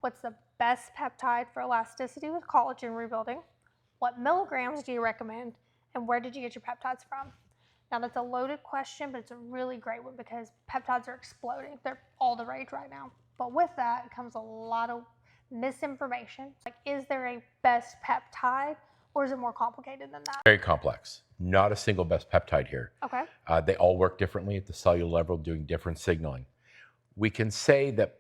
What's the best peptide for elasticity with collagen rebuilding? What milligrams do you recommend? And where did you get your peptides from? Now, that's a loaded question, but it's a really great one because peptides are exploding. They're all the rage right now. But with that comes a lot of misinformation. Like, is there a best peptide or is it more complicated than that? Very complex. Not a single best peptide here. Okay. They all work differently at the cellular level, doing different signaling. We can say that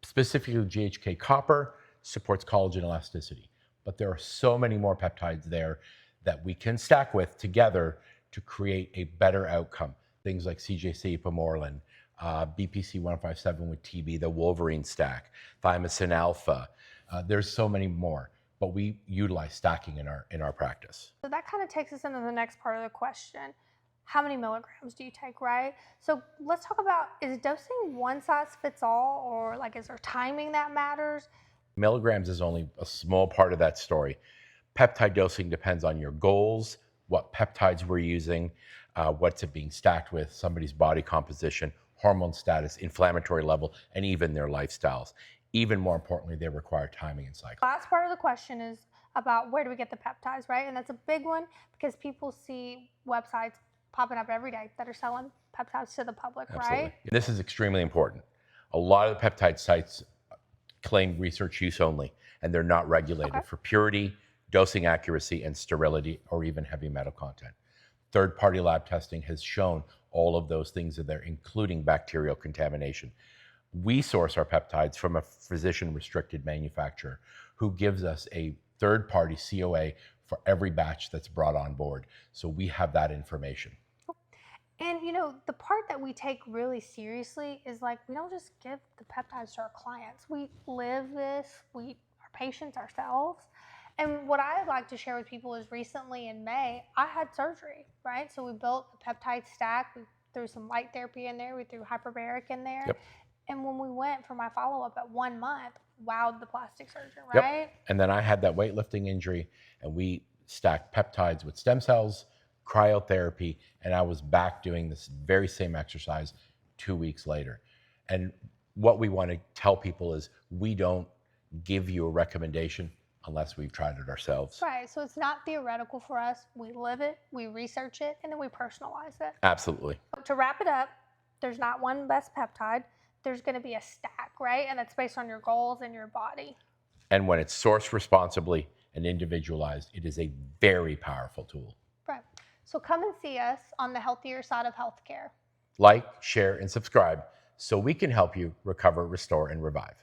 specifically GHK copper supports collagen elasticity, but there are so many more peptides there that we can stack with together to create a better outcome. Things like CJC, Pamorlin, BPC 157 with TB, the Wolverine stack, thymosin alpha. There's so many more, but we utilize stacking in our practice. So that kind of takes us into the next part of the question. How many milligrams do you take, right? So let's talk about, is dosing one size fits all, or like, is there timing that matters? Milligrams is only a small part of that story. Peptide dosing depends on your goals, what peptides we're using, what's it being stacked with, somebody's body composition, hormone status, inflammatory level, and even their lifestyles. Even more importantly, they require timing and cycle. Last part of the question is about where do we get the peptides, right? And that's a big one because people see websites popping up every day that are selling peptides to the public, Absolutely. right? This is extremely important. A lot of the peptide sites claim research use only, and they're not regulated for purity, dosing accuracy, and sterility, or even heavy metal content. Third-party lab testing has shown all of those things are there, including bacterial contamination. We source our peptides from a physician-restricted manufacturer who gives us a third-party COA for every batch that's brought on board. So we have that information. And you know, the part that we take really seriously is like, we don't just give the peptides to our clients. We live this, we are patients ourselves. And what I like to share with people is recently in May, I had surgery, right? So we built a peptide stack, we threw some light therapy in there, we threw hyperbaric in there. Yep. And when we went for my follow-up at 1 month, wowed the plastic surgeon, right? Yep. And then I had that weightlifting injury, and we stacked peptides with stem cells, cryotherapy, and I was back doing this very same exercise 2 weeks later. And what we want to tell people is we don't give you a recommendation unless we've tried it ourselves. Right, so it's not theoretical for us. We live it, we research it, and then we personalize it. Absolutely. To wrap it up, there's not one best peptide. There's going to be a stack, right? And that's based on your goals and your body. And when it's sourced responsibly and individualized, it is a very powerful tool. Right. So come and see us on the healthier side of healthcare. Like, share, and subscribe so we can help you recover, restore, and revive.